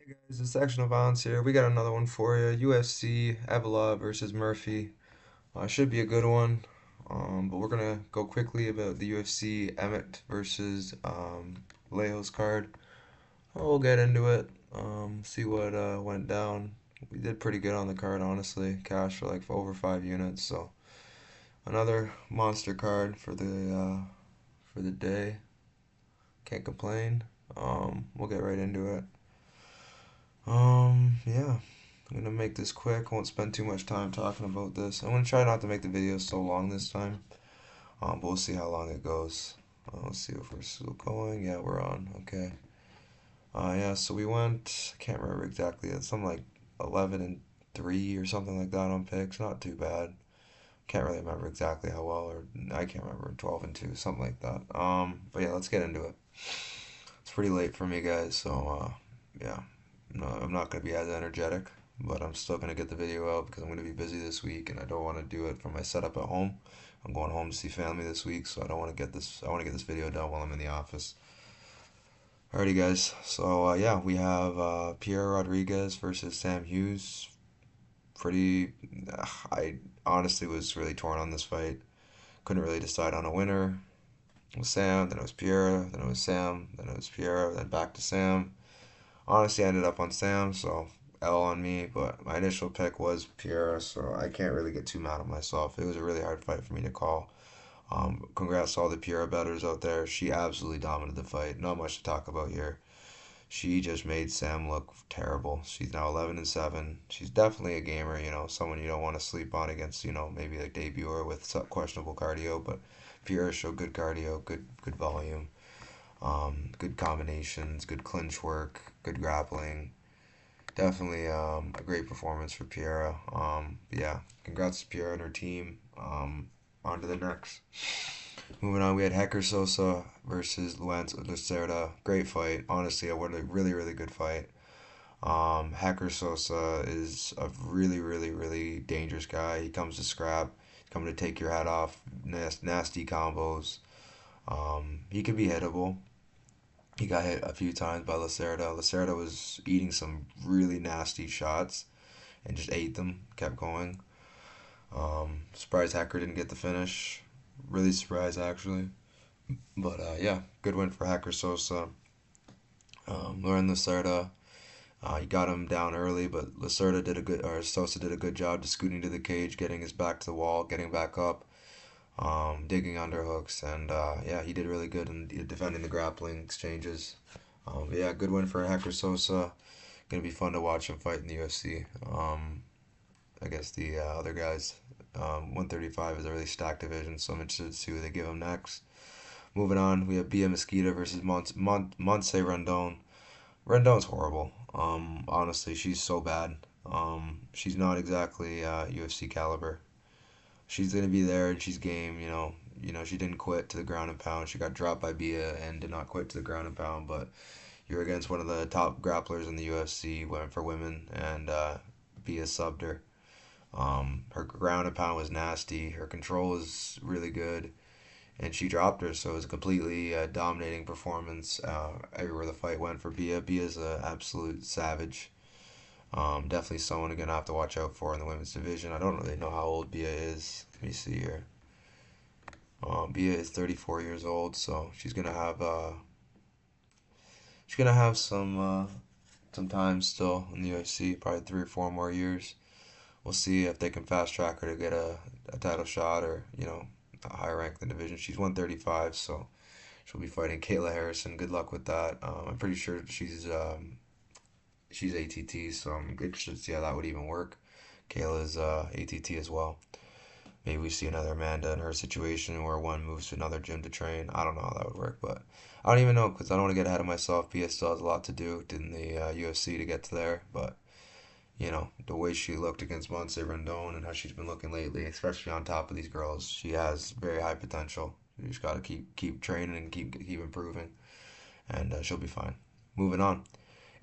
Guys, Dissection of Violence here. We got another one for you. UFC Evloev versus Murphy. Should be a good one. But we're gonna go quickly about the UFC Emmett versus Leo's card. We'll get into it. See what went down. We did pretty good on the card, honestly. Cash for like over 5 units. So another monster card for the day. Can't complain. We'll get right into it. Yeah. I'm gonna make this quick. I won't spend too much time talking about this. I'm gonna try not to make the video so long this time. But we'll see how long it goes. Let's see if we're still going. Yeah, we're on. Okay. Yeah. So we went. I can't remember exactly. It's something like 11-3 or something like that on picks. Not too bad. Can't really remember exactly how well, or I can't remember. 12-2, something like that. But yeah, let's get into it. It's pretty late for me, guys. So yeah. No, I'm not gonna be as energetic, but I'm still gonna get the video out because I'm gonna be busy this week, and I don't want to do it from my setup at home. I'm going home to see family this week, so I don't want to get this. I want to get this video done while I'm in the office. Alrighty, guys. So yeah, we have Pierre Rodriguez versus Sam Hughes. Pretty. I honestly was really torn on this fight. Couldn't really decide on a winner. It was Sam, then it was Pierre, then it was Sam, then it was Pierre, then back to Sam. Honestly, I ended up on Sam, so L on me, but my initial pick was Pierre, so I can't really get too mad at myself. It was a really hard fight for me to call. Congrats to all the Pierre bettors out there. She absolutely dominated the fight. Not much to talk about here. She just made Sam look terrible. She's now 11-7. She's definitely a gamer, someone you don't want to sleep on against, maybe a debuter with some questionable cardio, but Pierre showed good cardio, good volume. Good combinations, good clinch work, good grappling. Definitely a great performance for Piera. Yeah, congrats to Piera and her team. On to the next. Moving on, we had Hecker Sosa versus Luis Lacerda. Great fight. Honestly, a really, really good fight. Hecker Sosa is a really, really, really dangerous guy. He comes to scrap, coming to take your hat off, nasty combos. He could be hittable. He got hit a few times by Lacerda. Lacerda was eating some really nasty shots and just ate them, kept going. Surprised Hacker didn't get the finish. Really surprised, actually. But yeah, good win for Hacker Sosa. Lauren Lacerda, he got him down early, but Sosa did a good job just scooting to the cage, getting his back to the wall, getting back up, digging underhooks, and yeah, he did really good in defending the grappling exchanges. Yeah, good win for Hector Sosa. Gonna be fun to watch him fight in the UFC. I guess the other guys, 135 is a really stacked division, so I'm interested to see who they give him next. Moving on, we have Bia Mesquita versus Montse Rondon. Rondon's horrible. Honestly, she's so bad. She's not exactly UFC caliber. She's gonna be there and she's game. She didn't quit to the ground and pound. She got dropped by Bia and did not quit to the ground and pound. But you're against one of the top grapplers in the UFC for women, and Bia subbed her. Her ground and pound was nasty. Her control was really good, and she dropped her. So it was a completely dominating performance everywhere the fight went for Bia. Bia's an absolute savage. Definitely someone you're gonna have to watch out for in the women's division. I don't really know how old Bia is. Let me see here. Bia is 34 years old, so she's gonna have some time still in the UFC, probably 3 or 4 more years. We'll see if they can fast track her to get a title shot or a higher rank in the division. She's 135, so she'll be fighting Kayla Harrison. Good luck with that. I'm pretty sure she's ATT, so I'm interested to see how that would even work. Kayla's ATT as well. Maybe we see another Amanda in her situation where one moves to another gym to train. I don't know how that would work, but I don't even know because I don't want to get ahead of myself. Pia still has a lot to do in the UFC to get to there, but the way she looked against Montse Rendon and how she's been looking lately, especially on top of these girls, she has very high potential. You just got to keep training and keep improving, and she'll be fine. Moving on.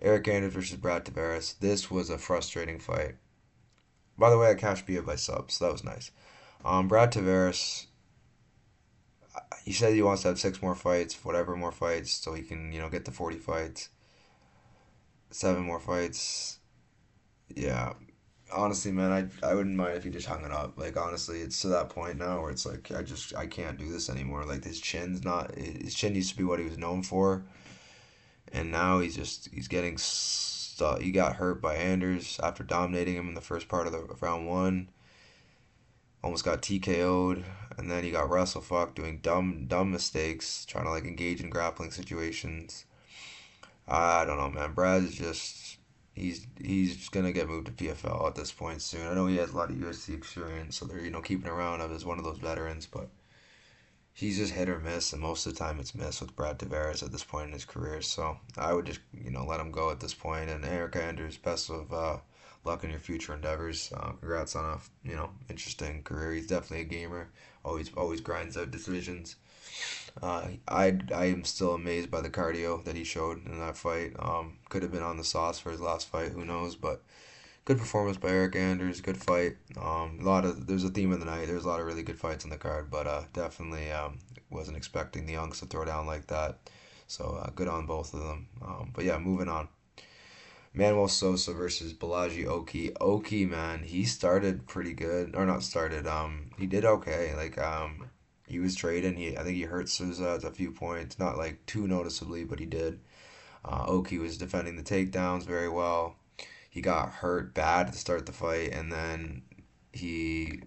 Eric Anders versus Brad Tavares. This was a frustrating fight. By the way, I cashed Bia by sub, so that was nice. Brad Tavares, he said he wants to have 6 more fights, whatever more fights, so he can, get to 40 fights. 7 more fights. Yeah. Honestly, man, I wouldn't mind if he just hung it up. Like honestly, it's to that point now where it's like I can't do this anymore. Like his chin used to be what he was known for, and now he's getting stuck. He got hurt by Anders after dominating him in the first part of the round one. Almost got TKO'd, and then he got wrestle fucked doing dumb mistakes, trying to like engage in grappling situations. I don't know, man. Brad is just he's gonna get moved to PFL at this point soon. I know he has a lot of UFC experience, so they're keeping around him as one of those veterans, but he's just hit or miss, and most of the time it's miss with Brad Tavares at this point in his career. So I would just let him go at this point. And Eric Anders, best of luck in your future endeavors. Congrats on a interesting career. He's definitely a gamer. Always grinds out decisions. I am still amazed by the cardio that he showed in that fight. Could have been on the sauce for his last fight, who knows? But good performance by Eric Anders. Good fight. There's a theme of the night. There's a lot of really good fights on the card, but definitely wasn't expecting the Youngs to throw down like that. So good on both of them. But yeah, moving on. Manuel Sosa versus Balaji Oki. Oki, man, he started pretty good, or not started. He did okay. Like he was trading. I think he hurt Souza at a few points, not like too noticeably, but he did. Oki was defending the takedowns very well. He got hurt bad to start the fight, and then he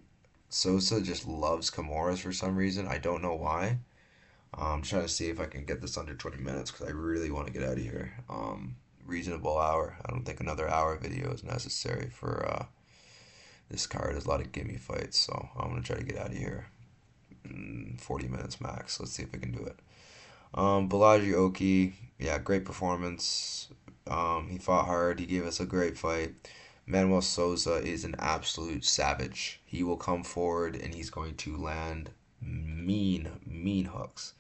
Sosa just loves Kimuras for some reason. I don't know why. I'm trying to see if I can get this under 20 minutes because I really want to get out of here. Reasonable hour. I don't think another hour video is necessary for this card. There's a lot of gimme fights, so I'm gonna try to get out of here. 40 minutes max. Let's see if I can do it. Balaji Oki, yeah, great performance. He fought hard. He gave us a great fight. Manuel Souza is an absolute savage. He will come forward and he's going to land mean hooks.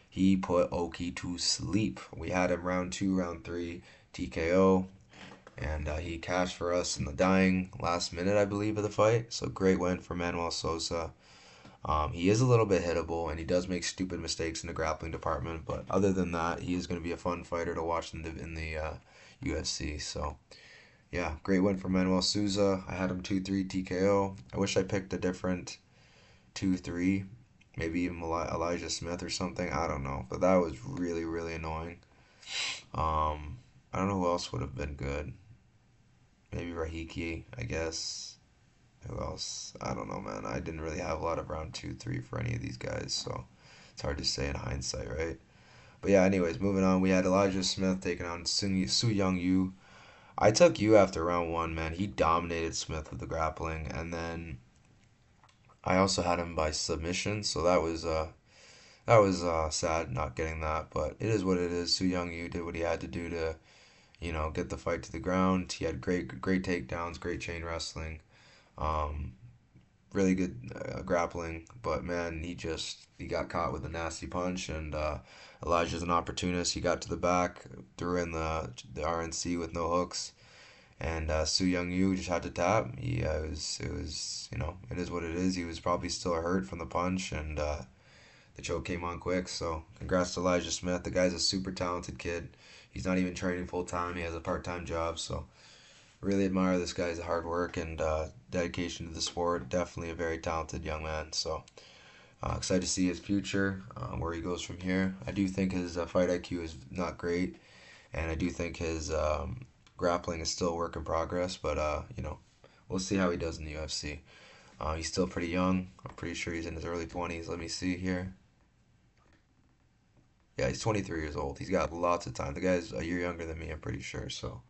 He put Oki to sleep. We had him round 2, round 3, TKO, and he cashed for us in the dying last minute, I believe, of the fight. So great win for Manuel Souza. He is a little bit hittable, and he does make stupid mistakes in the grappling department. But other than that, he is going to be a fun fighter to watch in the UFC. So yeah, great win for Manuel Souza. I had him 2-3 TKO. I wish I picked a different 2-3, maybe even Elijah Smith or something. I don't know, but that was really annoying. I don't know who else would have been good. Maybe Rahiki, I guess. Who else? I don't know, man. I didn't really have a lot of round 2, 3 for any of these guys, so it's hard to say in hindsight, right? But yeah, anyways, moving on. We had Elijah Smith taking on Su Young Yu. I took Yu after round 1, man. He dominated Smith with the grappling, and then I also had him by submission, so that was sad not getting that, but it is what it is. Su Young Yu did what he had to do to get the fight to the ground. He had great takedowns, great chain wrestling. Um, really good grappling, but man, he got caught with a nasty punch, and Elijah's an opportunist. He got to the back, threw in the RNC with no hooks, and Su Young Yu just had to tap. It was it is what it is. He was probably still hurt from the punch, and the choke came on quick. So congrats to Elijah Smith. The guy's a super talented kid. He's not even training full time. He has a part time job. So really admire this guy's hard work and dedication to the sport. Definitely a very talented young man. So excited to see his future, where he goes from here. I do think his fight IQ is not great, and I do think his grappling is still a work in progress. But we'll see how he does in the UFC. He's still pretty young. I'm pretty sure he's in his early 20s. Let me see here. Yeah, he's 23 years old. He's got lots of time. The guy's a year younger than me, I'm pretty sure. So,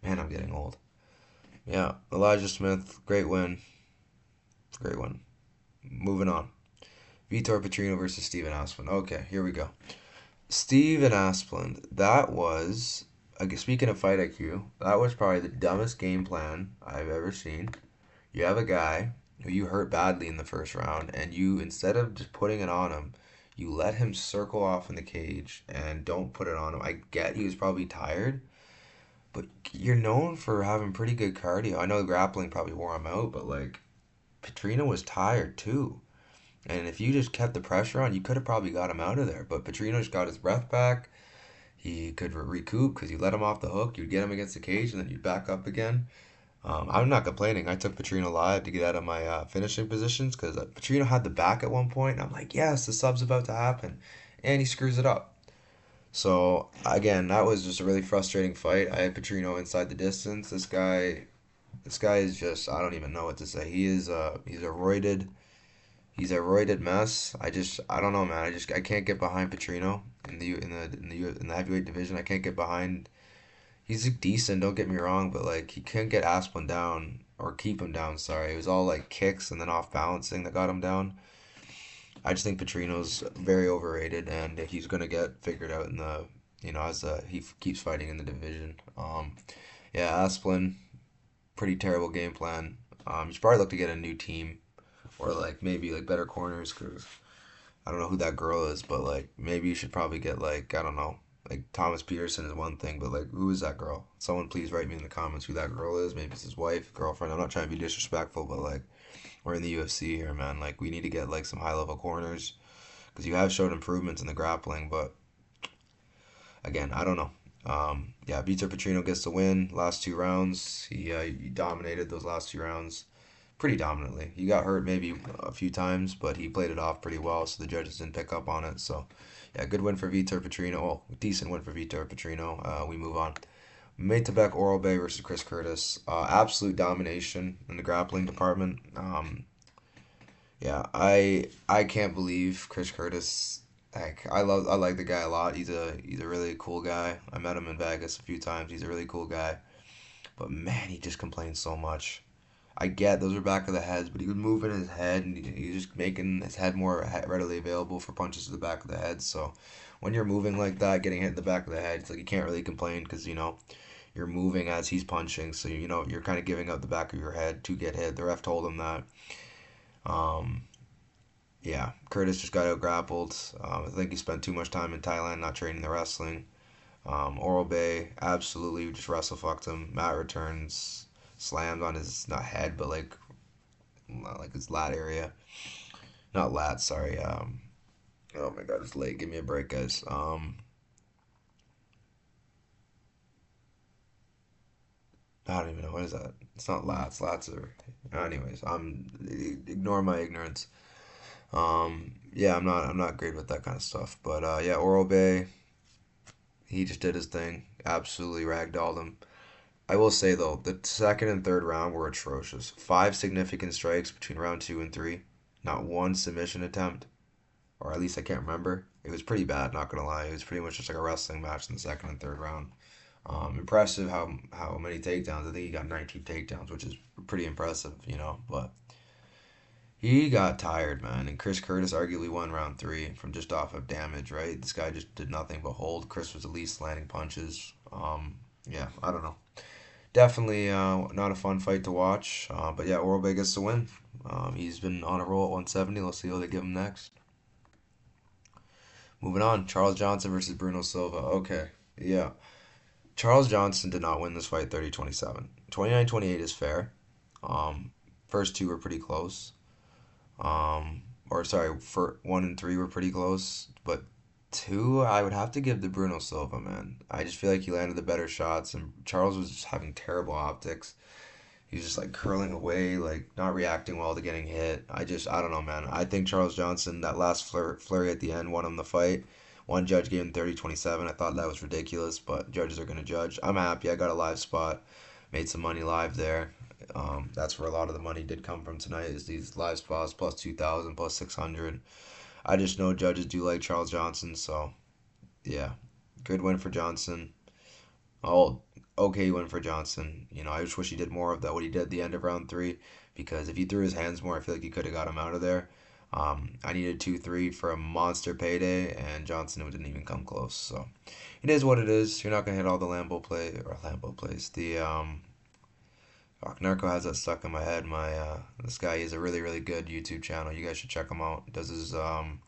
man, I'm getting old. Yeah, Elijah Smith, great win. Great win. Moving on. Vitor Petrino versus Steven Asplund. Okay, here we go. Steven Asplund, that was, speaking of fight IQ, that was probably the dumbest game plan I've ever seen. You have a guy who you hurt badly in the first round, and you, instead of just putting it on him, you let him circle off in the cage and don't put it on him. I get he was probably tired, but you're known for having pretty good cardio. I know grappling probably wore him out, but like Petrino was tired too. And if you just kept the pressure on, you could have probably got him out of there. But Petrino just got his breath back. he could recoup because you let him off the hook, you'd get him against the cage, and then you'd back up again. I'm not complaining. I took Petrino live to get out of my finishing positions because Petrino had the back at one point, and I'm like, yes, the sub's about to happen, and he screws it up. So again, that was just a really frustrating fight. I had Petrino inside the distance. This guy is just I don't even know what to say. He's a roided mess. I don't know, man. I can't get behind Petrino in the heavyweight division. I can't get behind. He's decent, don't get me wrong, but like he couldn't get Asplin down or keep him down. Sorry, it was all like kicks and then off balancing that got him down. I just think Petrino's very overrated, and he's gonna get figured out in the as he keeps fighting in the division. Yeah, Asplin, pretty terrible game plan. You should probably look to get a new team or like maybe like better corners because I don't know who that girl is, but like maybe you should probably get like I don't know. Like Thomas Peterson is one thing, but like who is that girl? Someone please write me in the comments who that girl is. Maybe it's his wife, girlfriend. I'm not trying to be disrespectful, but like we're in the UFC here, man. Like we need to get like some high level corners because you have shown improvements in the grappling, but again, I don't know. Yeah, Vitor Petrino gets the win. Last 2 rounds, he dominated those last 2 rounds pretty dominantly. He got hurt maybe a few times, but he played it off pretty well, so the judges didn't pick up on it. So, yeah, good win for Vitor Petrino. Well, decent win for Vitor Petrino. We move on. Maytabek Oral Bay versus Chris Curtis. Absolute domination in the grappling department. Yeah, I can't believe Chris Curtis. Heck, I like the guy a lot. He's a really cool guy. I met him in Vegas a few times. He's a really cool guy. But man, he just complains so much. I get those are back of the heads, but he was moving his head and he was just making his head more readily available for punches to the back of the head. So when you're moving like that, getting hit in the back of the head, it's like you can't really complain because you're moving as he's punching. So you're kind of giving up the back of your head to get hit. The ref told him that. Um, yeah, Curtis just got out grappled. I think he spent too much time in Thailand not training the wrestling. Oral Bay absolutely just wrestle fucked him. Matt returns, slammed on his not head, but like not like his lat area. Not lat, sorry. Oh my god, it's late. Give me a break, guys. I don't even know what is that. It's not lats. Lats are. Anyways, ignore my ignorance. Yeah, I'm not great with that kind of stuff. But yeah, Oral Bay, he just did his thing. Absolutely ragdolled him. I will say though, the second and third round were atrocious. Five significant strikes between round two and three. Not one submission attempt, or at least I can't remember. It was pretty bad, not gonna lie. It was pretty much just like a wrestling match in the second and third round. Impressive how many takedowns. I think he got 19 takedowns, which is pretty impressive, But he got tired, man. And Chris Curtis arguably won round three from just off of damage, right? This guy just did nothing but hold. Chris was at least landing punches. Yeah, I don't know. Definitely not a fun fight to watch. But yeah, Oral Bay gets the win. He's been on a roll at 170. Let's see what they give him next. Moving on, Charles Johnson versus Bruno Silva. Okay, yeah. Charles Johnson did not win this fight 30-27. 29-28 is fair. First two were pretty close. Or sorry, for one and three were pretty close, but two I would have to give to Bruno Silva, man. I just feel like he landed the better shots, and Charles was just having terrible optics. He was just like curling away, like not reacting well to getting hit. I don't know, man. I think Charles Johnson, that last flurry at the end, won him the fight. One judge gave him 30-27. I thought that was ridiculous, but judges are going to judge. I'm happy. I got a live spot. Made some money live there. That's where a lot of the money did come from tonight is these live spots, plus 2,000, plus 600. I just know judges do like Charles Johnson, so yeah. Good win for Johnson. Oh, okay win for Johnson. I just wish he did more of that, what he did at the end of round three, because if he threw his hands more, I feel like he could have got him out of there. I needed 2-3 for a monster payday, and Johnson didn't even come close. So it is what it is. You're not gonna hit all the Lambo plays. The Narco has that stuck in my head. This guy is a really really good YouTube channel. You guys should check him out. Does his own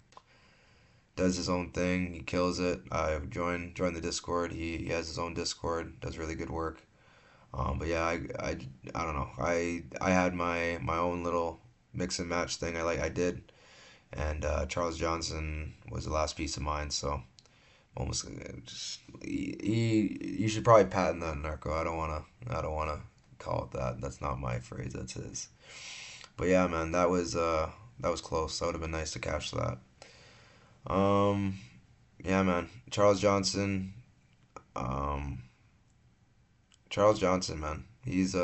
thing. He kills it. I join the Discord. He has his own Discord. Does really good work. But yeah, I don't know. I had my own little mix and match thing. I did, and Charles Johnson was the last piece of mine. So Almost just you should probably patent that, Narco. I don't wanna call it that. That's not my phrase. That's his. But yeah, man, that was close. That would have been nice to catch that. Um, yeah, man, Um, Charles Johnson, man, he's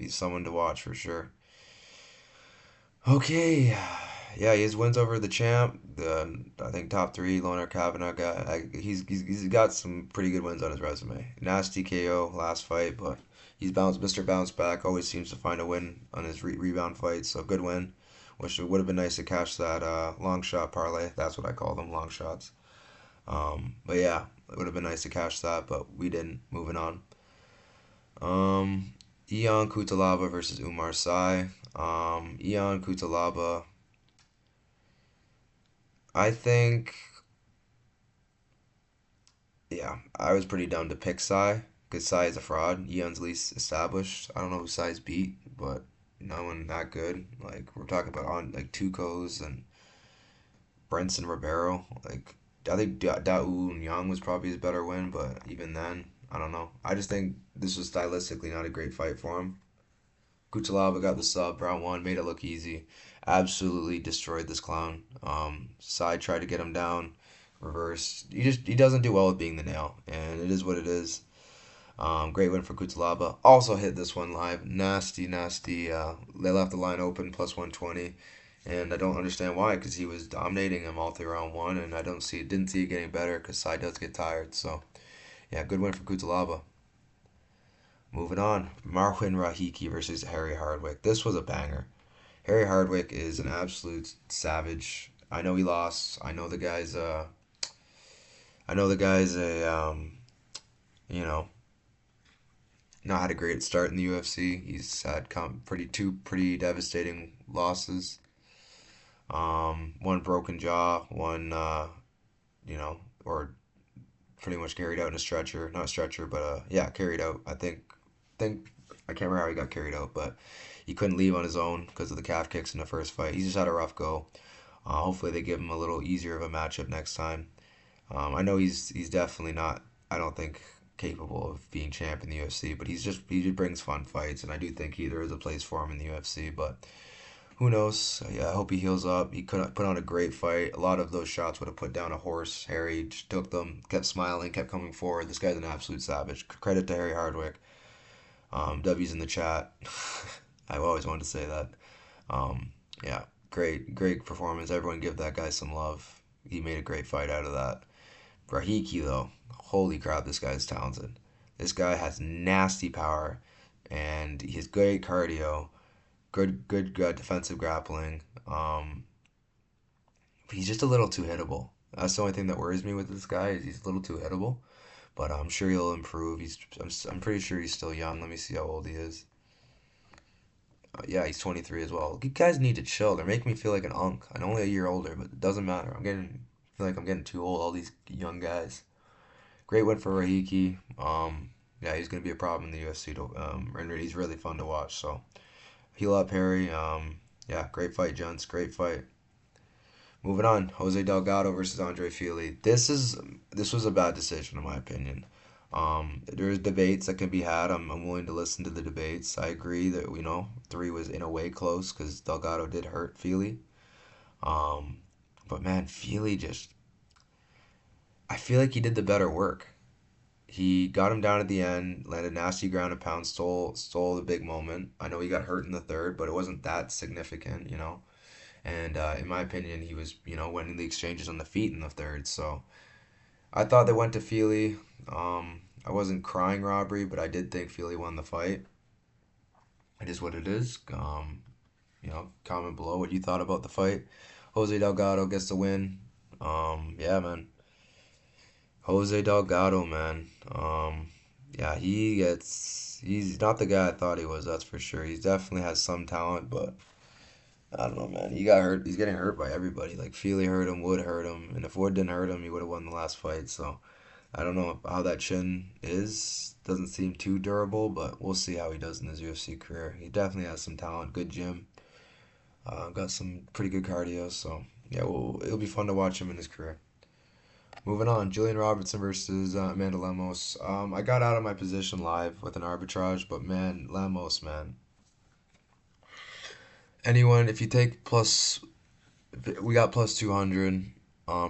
someone to watch for sure. Okay, yeah, he has wins over the champ. The I think top three Loner Kavanagh guy. He's got some pretty good wins on his resume. Nasty KO last fight, but he's bounced Mr. Bounce Back. Always seems to find a win on his rebound fights. So good win. Wish it would have been nice to catch that long shot parlay. That's what I call them, long shots. But yeah, it would have been nice to catch that, but we didn't. Moving on. Um, Ion Kutalaba versus Umar Sai. Ion Kutalaba. I think, yeah, I was pretty dumb to pick Sai because Sai is a fraud. Eon's least established. I don't know who Sai's beat, but no one that good. Like we're talking about on like Tuco's and Brenson Ribeiro. Like I think Dawu Young was probably his better win, but even then, I don't know. I just think this was stylistically not a great fight for him. Kutalaba got the sub, round one, made it look easy. Absolutely destroyed this clown. Sai tried to get him down, reverse. He doesn't do well with being the nail, and it is what it is. Great win for Kutalaba. Also hit this one live. Nasty, nasty. They left the line open plus 120, and I don't understand why because he was dominating him all through round one, and I didn't see it getting better because Sai does get tired. So yeah, good win for Kutalaba. Moving on, Marwin Rahiki versus Harry Hardwick. This was a banger. Harry Hardwick is an absolute savage. I know he lost. I know the guy's a you know, not had a great start in the UFC. He's had two pretty devastating losses. One broken jaw, one or pretty much carried out in a stretcher. Not a stretcher, but yeah, carried out. Think I can't remember how he got carried out, but he couldn't leave on his own because of the calf kicks in the first fight. He just had a rough go. Hopefully they give him a little easier of a matchup next time. I know he's definitely not. I don't think capable of being champ in the UFC, but he just brings fun fights, and I do think there is a place for him in the UFC. But who knows? Yeah, I hope he heals up. He could put on a great fight. A lot of those shots would have put down a horse. Harry just took them, kept smiling, kept coming forward. This guy's an absolute savage. Credit to Harry Hardwick. W's in the chat. I've always wanted to say that. Yeah, great performance. Everyone give that guy some love. He made a great fight out of that. Rahiki though, holy crap, this guy is talented. This guy has nasty power, and he has great cardio, good defensive grappling. But he's just a little too hittable. That's the only thing that worries me with this guy is he's a little too hittable. But I'm sure he'll improve. I'm pretty sure he's still young. Let me see how old he is. Yeah, he's 23 as well. You guys need to chill. They're making me feel like an unk. I'm only a year older, but it doesn't matter. I feel like I'm getting too old. All these young guys. Great win for Rahiki. Yeah, he's gonna be a problem in the UFC. And he's really fun to watch. So heal up, Harry. Yeah, great fight, gents. Great fight. Moving on, Jose Delgado versus Andre Fili. This was a bad decision in my opinion. There's debates that can be had. I'm willing to listen to the debates. I agree that three was in a way close because Delgado did hurt Fili. Um, but man, Fili just I feel like he did the better work. He got him down at the end, landed nasty ground and pound, stole the big moment. I know he got hurt in the third, but it wasn't that significant. And in my opinion, he was winning the exchanges on the feet in the third. So I thought they went to Fili. I wasn't crying robbery, but I did think Fili won the fight. It is what it is. Comment below what you thought about the fight. Jose Delgado gets the win. Yeah, man. Jose Delgado, man. Yeah, he's not the guy I thought he was, that's for sure. He definitely has some talent, but I don't know, man. He got hurt. He's getting hurt by everybody. Like Feely hurt him, Wood hurt him, and if Wood didn't hurt him, he would have won the last fight. So I don't know how that chin is. Doesn't seem too durable, but we'll see how he does in his UFC career. He definitely has some talent, good gym, got some pretty good cardio. So yeah, it'll be fun to watch him in his career. Moving on, Julian Robertson versus Amanda Lemos. I got out of my position live with an arbitrage, but man, Lemos, man. Anyone, if you take plus, we got plus 200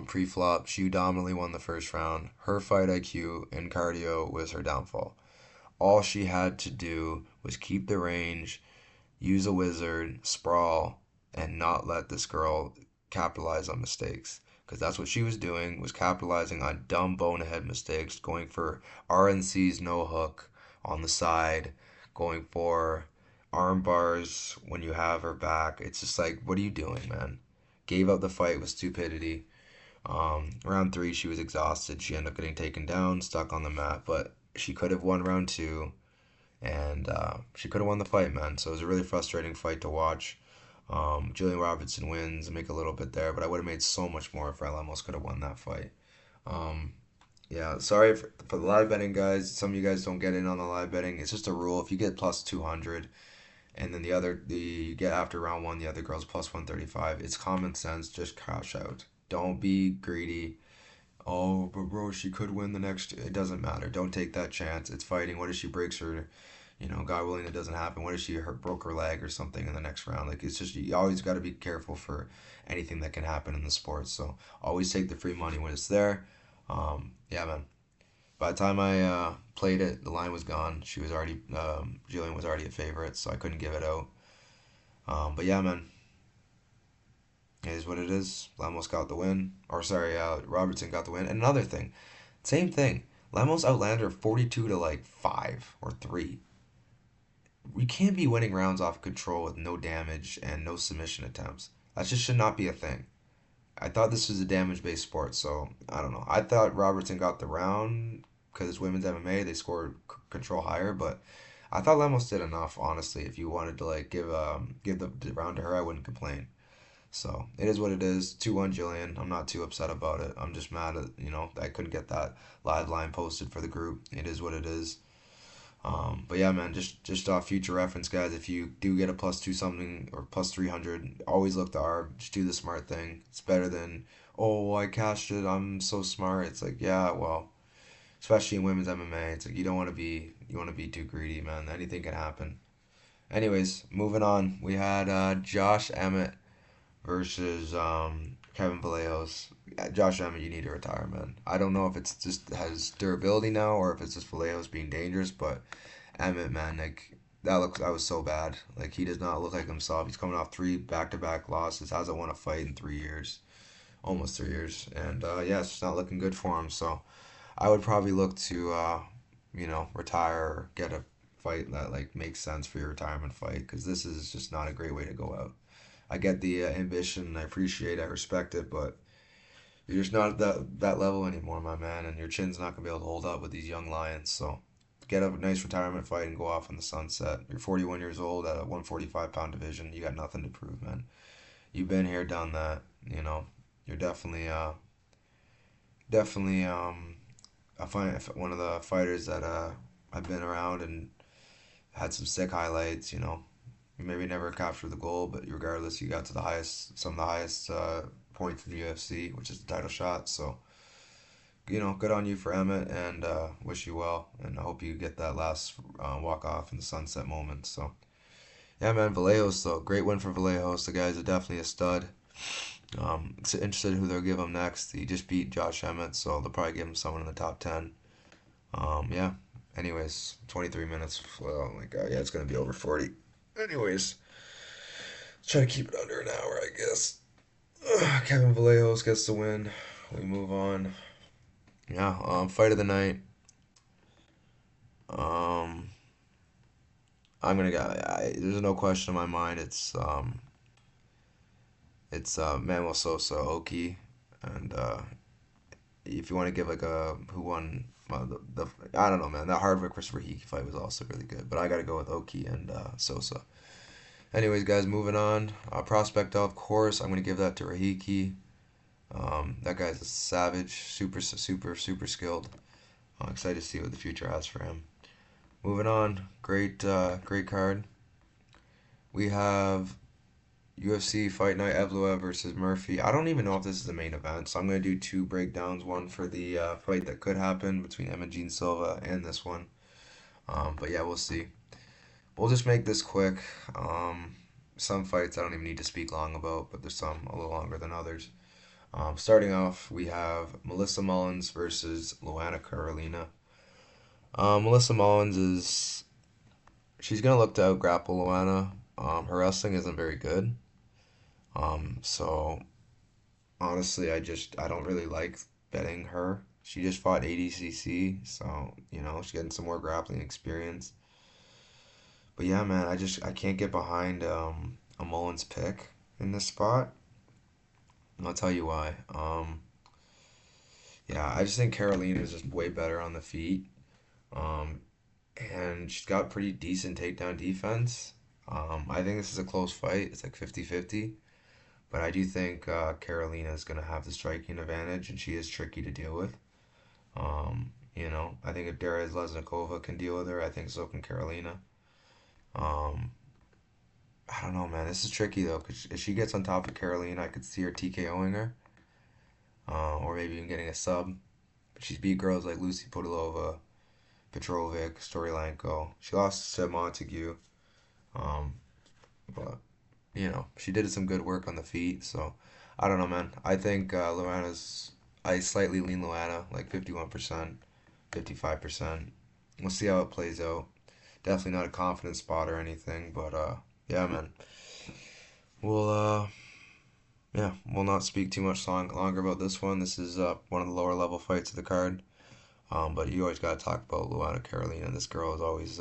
pre-flop. She dominantly won the first round. Her fight IQ and cardio was her downfall. All she had to do was keep the range, use a wizard, sprawl, and not let this girl capitalize on mistakes. Because that's what she was doing, was capitalizing on dumb bonehead mistakes, going for RNC's no hook on the side, going for arm bars when you have her back. It's just like, what are you doing, man? Gave up the fight with stupidity. Round three, she was exhausted. She ended up getting taken down, stuck on the mat, but she could have won round two, and she could have won the fight, man. So it was a really frustrating fight to watch. Julian Robertson wins, make a little bit there, but I would have made so much more if Ramos could have won that fight. Um, yeah, sorry for the live betting, guys. Some of you guys don't get in on the live betting. It's just a rule. If you get plus 200, and then the you get after round one, the other girl's plus 135. It's common sense. Just cash out. Don't be greedy. Oh, but bro, she could win the next. It doesn't matter. Don't take that chance. It's fighting. What if she breaks her? God willing, it doesn't happen. What if she broke her leg or something in the next round? Like, it's just, you always got to be careful for anything that can happen in the sport. So always take the free money when it's there. Yeah, man. By the time I played it, the line was gone. She was already Jillian was already a favorite, so I couldn't give it out. But yeah, man, it is what it is. Lemos got the win, or sorry, Robertson got the win. And another thing, same thing. Lemos outlanded her 42 to like 5 or 3. We can't be winning rounds off control with no damage and no submission attempts. That just should not be a thing. I thought this was a damage based sport, so I don't know. I thought Robertson got the round because it's women's MMA. They scored control higher, but I thought Lemos did enough. Honestly, if you wanted to like give the round to her, I wouldn't complain. So it is what it is. 2-1 Jillian. I'm not too upset about it. I'm just mad at I couldn't get that live line posted for the group. It is what it is. But yeah, man, just future reference, guys. If you do get a plus two something or plus 300, always look to ARB. Just do the smart thing. It's better than, oh, I cashed it. I'm so smart. It's like, yeah, well, especially in women's MMA, it's like you want to be too greedy, man. Anything can happen. Anyways, moving on. We had Josh Emmett versus Kevin Vallejos. Josh Emmett, you need to retire, man. I don't know if it's just has durability now or if it's just Vallejos being dangerous, but Emmett, man, like that was so bad. Like he does not look like himself. He's coming off 3 back-to-back losses. Hasn't won a fight in 3 years, almost 3 years, and yeah, it's just not looking good for him. So I would probably look to retire or get a fight that like makes sense for your retirement fight because this is just not a great way to go out. I get the ambition. I appreciate. I respect it, but you're just not at that level anymore, my man, and your chin's not gonna be able to hold up with these young lions. So get a nice retirement fight and go off in the sunset. You're 41 years old at a 145-pound division. You got nothing to prove, man. You've been here, done that. You're definitely I find one of the fighters that I've been around and had some sick highlights. You maybe never captured the goal, but regardless, you got to some of the highest points in the UFC, which is the title shot. So, good on you for Emmett, and wish you well, and I hope you get that last walk off in the sunset moment. So, yeah, man, Vallejos though, great win for Vallejos. The guy's definitely a stud. Interested who they'll give him next. He just beat Josh Emmett, so they'll probably give him someone in the top 10. Yeah. Anyways, 23 minutes. Oh my god, yeah, it's gonna be over 40. Anyways, let's try to keep it under an hour, I guess. Kevin Vallejos gets the win. We move on. Yeah, fight of the night. Um, I'm gonna go. There's no question in my mind. It's Manuel Sosa Oki, and if you want to give like a who won the I don't know, man. That Hardwick versus Rahiki fight was also really good, but I got to go with Oki and Sosa. Anyways, guys, moving on. Prospect, of course, I'm gonna give that to Rahiki. That guy's a savage, super, super, super skilled. I'm excited to see what the future has for him. Moving on, great card. We have UFC Fight Night Evloev versus Murphy. I don't even know if this is the main event, so I'm gonna do two breakdowns. One for the fight that could happen between Gene Silva and this one. But yeah, we'll see. We'll just make this quick. Some fights I don't even need to speak long about, but there's some a little longer than others. Starting off, we have Melissa Mullins versus Luana Carolina. Melissa Mullins is she's gonna look to out grapple Luana. Her wrestling isn't very good. So honestly, I don't really like betting her. She just fought ADCC, so she's getting some more grappling experience. But yeah, man, I can't get behind a Mullins pick in this spot. And I'll tell you why. Yeah, I just think Carolina is just way better on the feet. Um, and she's got pretty decent takedown defense. I think this is a close fight. It's like 50-50. But I do think Carolina is going to have the striking advantage, and she is tricky to deal with. I think if Darius Lesnikova can deal with her, I think so can Carolina. Um, I don't know, man. This is tricky, though, because if she gets on top of Carolina, I could see her TKOing her, or maybe even getting a sub. But she's beat girls like Lucy Podolova, Petrovic, Storilenko. She lost to Montague, um, but she did some good work on the feet. So I don't know, man. I think I slightly lean Luana, like 51%, 55%. We'll see how it plays out. Definitely not a confident spot or anything, but yeah, man. We'll we'll not speak too much longer about this one. This is one of the lower level fights of the card. But you always gotta talk about Luana Carolina. This girl is always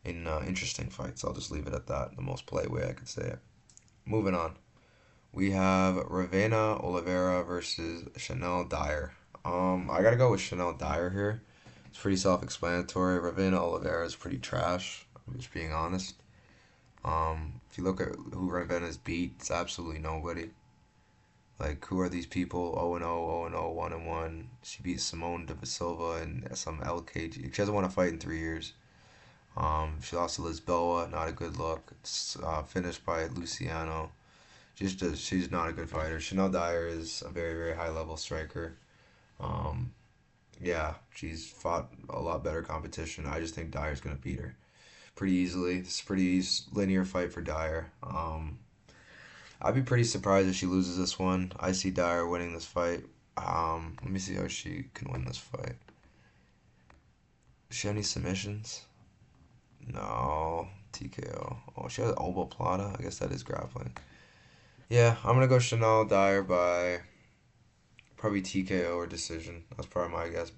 in interesting fights. I'll just leave it at that. The most polite way I could say it. Moving on. We have Ravena Oliveira versus Chanel Dyer. I gotta go with Chanel Dyer here. It's pretty self-explanatory. Ravena Oliveira is pretty trash. I'm just being honest. If you look at who Ravena's beat, it's absolutely nobody. Like, who are these people? 0-0, 0-0, 1-1. She beat Simone de Silva and some LKG. She hasn't won a fight in 3 years. She lost to Lisboa, not a good look. It's finished by Luciano. She's not a good fighter. Chanel Dyer is a very, very high level striker. Um, yeah, she's fought a lot better competition. I just think Dyer's gonna beat her pretty easily. It's a pretty linear fight for Dyer. I'd be pretty surprised if she loses this one. I see Dyer winning this fight. Let me see how she can win this fight. Does she have any submissions? No. TKO. Oh, she has omoplata. I guess that is grappling. Yeah, I'm gonna go Chanel Dyer by probably TKO or decision. That's probably my guess.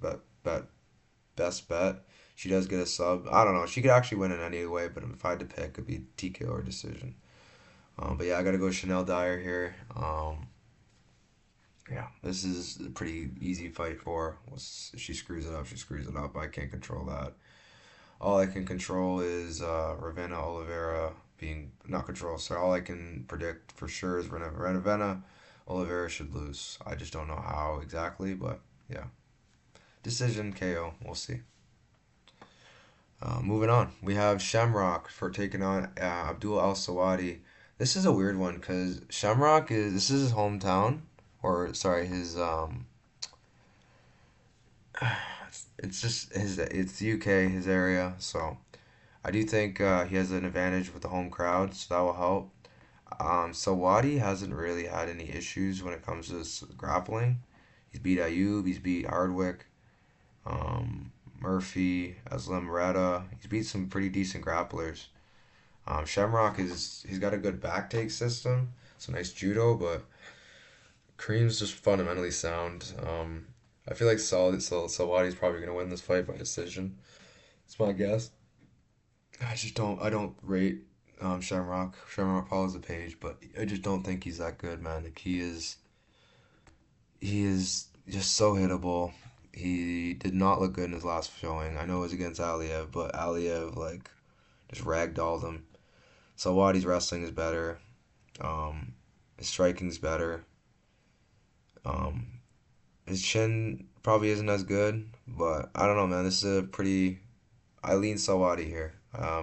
Best bet. She does get a sub. I don't know. She could actually win in any way, but if I had to pick, it'd be TKO or decision. But yeah, I gotta go Chanel Dyer here. Yeah, this is a pretty easy fight for her. If she screws it up, she screws it up. I can't control that. All I can control is Ravena Oliveira being not control. So all I can predict for sure is Ravena Oliveira should lose. I just don't know how exactly, but yeah, decision KO. We'll see. Moving on, we have Shamrock for taking on Abdul Al Sawadi. This is a weird one because Shamrock this is his hometown, or sorry, his it's just it's the UK, his area. So I do think he has an advantage with the home crowd, so that will help. Sawadi hasn't really had any issues when it comes to grappling. He's beat Ayub, he's beat Hardwick, Murphy, Aslam Rada. He's beat some pretty decent grapplers. Shamrock he's got a good back take system. It's a nice judo, but Kareem's just fundamentally sound. I feel like Sawadi's probably gonna win this fight by decision. It's my guess. I don't rate Shamrock. Shamrock follows the page, but I just don't think he's that good, man. Like he is just so hittable. He did not look good in his last showing. I know it was against Aliev, but Aliev like just ragdolled him. So Wadi's wrestling is better. His striking's better. Um, his chin probably isn't as good, but I don't know, man. This is a pretty. I lean Sawadi here.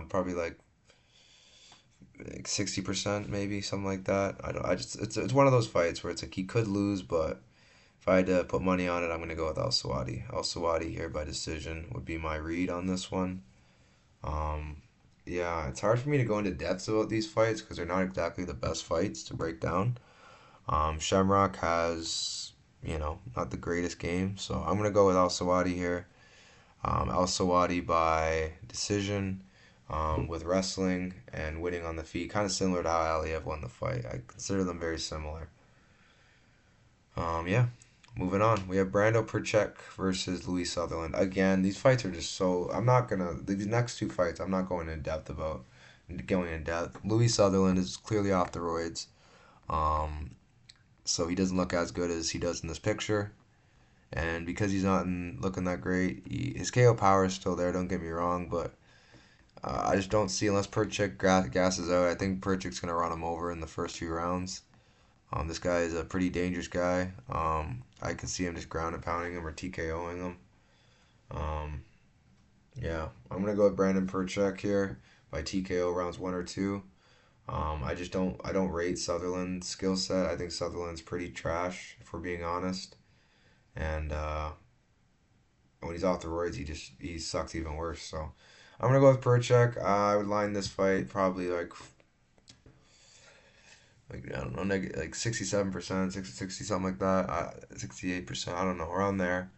Probably like like 60% maybe, something like that. I don't. I just it's one of those fights where it's like he could lose, but if I had to put money on it, I'm gonna go with Al Sawadi. Al Sawadi here by decision would be my read on this one. Um, yeah, it's hard for me to go into depth about these fights because they're not exactly the best fights to break down. Shamrock has, not the greatest game, so I'm gonna go with Al Sawadi here. Al Sawadi by decision, with wrestling and winning on the feet, kind of similar to how Aliev won the fight. I consider them very similar. Yeah, moving on. We have Brando Perchek versus Louis Sutherland. Again, these fights are just so. I'm not gonna. These next two fights, I'm not going in depth about. Going in depth. Louis Sutherland is clearly off the roids. Um, so he doesn't look as good as he does in this picture. And because he's not looking that great, his KO power is still there. Don't get me wrong, but I just don't see unless Perchik gasses out. I think Perchik's gonna run him over in the first few rounds. This guy is a pretty dangerous guy. I can see him just ground and pounding him or TKOing him. Um, yeah, I'm gonna go with Brandon Perchek here by TKO rounds one or two. I don't rate Sutherland's skill set. I think Sutherland's pretty trash, if we're being honest. And when he's off the roids, he sucks even worse. So I'm gonna go with Perchek. I would line this fight probably like I don't know, like 67%, 60 something like that. 68%, I don't know, around there.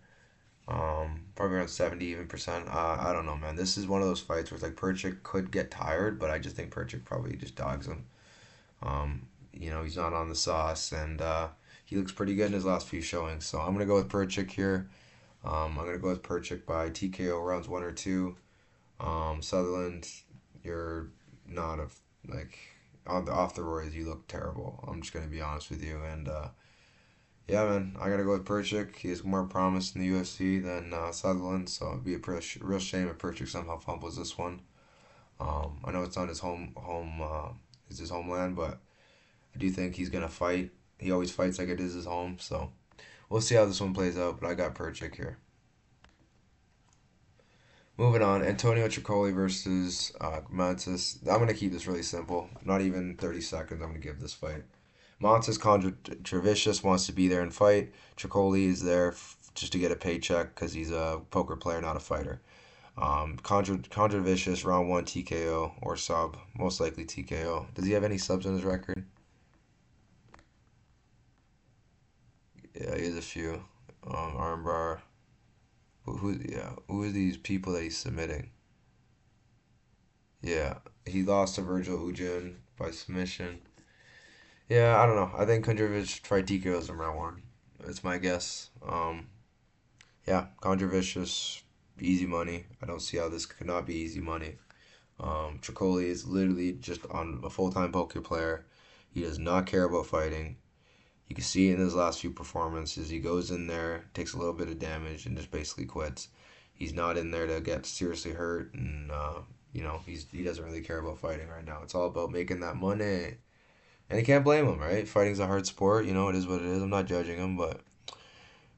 Probably around 70 even percent. I don't know, man. This is one of those fights where it's like Perchik could get tired, but I just think Perchik probably just dogs him. He's not on the sauce, and he looks pretty good in his last few showings. So I'm gonna go with Perchik here. I'm gonna go with Perchik by TKO rounds one or two. Sutherland, you're not like off the roids. You look terrible. I'm just gonna be honest with you, and yeah, man, I gotta go with Perchik. He has more promise in the UFC than Sutherland, so it'd be a real shame if Perchik somehow fumbles this one. I know it's not his it's his homeland, but I do think he's gonna fight. He always fights like it is his home, so we'll see how this one plays out. But I got Perchik here. Moving on, Antonio Tricoli versus Mantis. I'm gonna keep this really simple. Not even 30 seconds. I'm gonna give this fight. Mantis Contravicious wants to be there and fight. Tricoli is there just to get a paycheck because he's a poker player, not a fighter. Contravicious round one TKO or sub, most likely TKO. Does he have any subs on his record? Yeah, he has a few. Armbar. Yeah, who are these people that he's submitting? Yeah, he lost to Virgil Ujin by submission. Yeah, I don't know. I think Kondrovic tried TKOs in round one. It's my guess. Yeah, Kondrovicius, easy money. I don't see how this could not be easy money. Tricoli is literally just on a full-time poker player. He does not care about fighting. You can see it in his last few performances. He goes in there, takes a little bit of damage, and just basically quits. He's not in there to get seriously hurt, and he doesn't really care about fighting right now. It's all about making that money, and you can't blame him, right? Fighting's a hard sport. It is what it is. I'm not judging him, but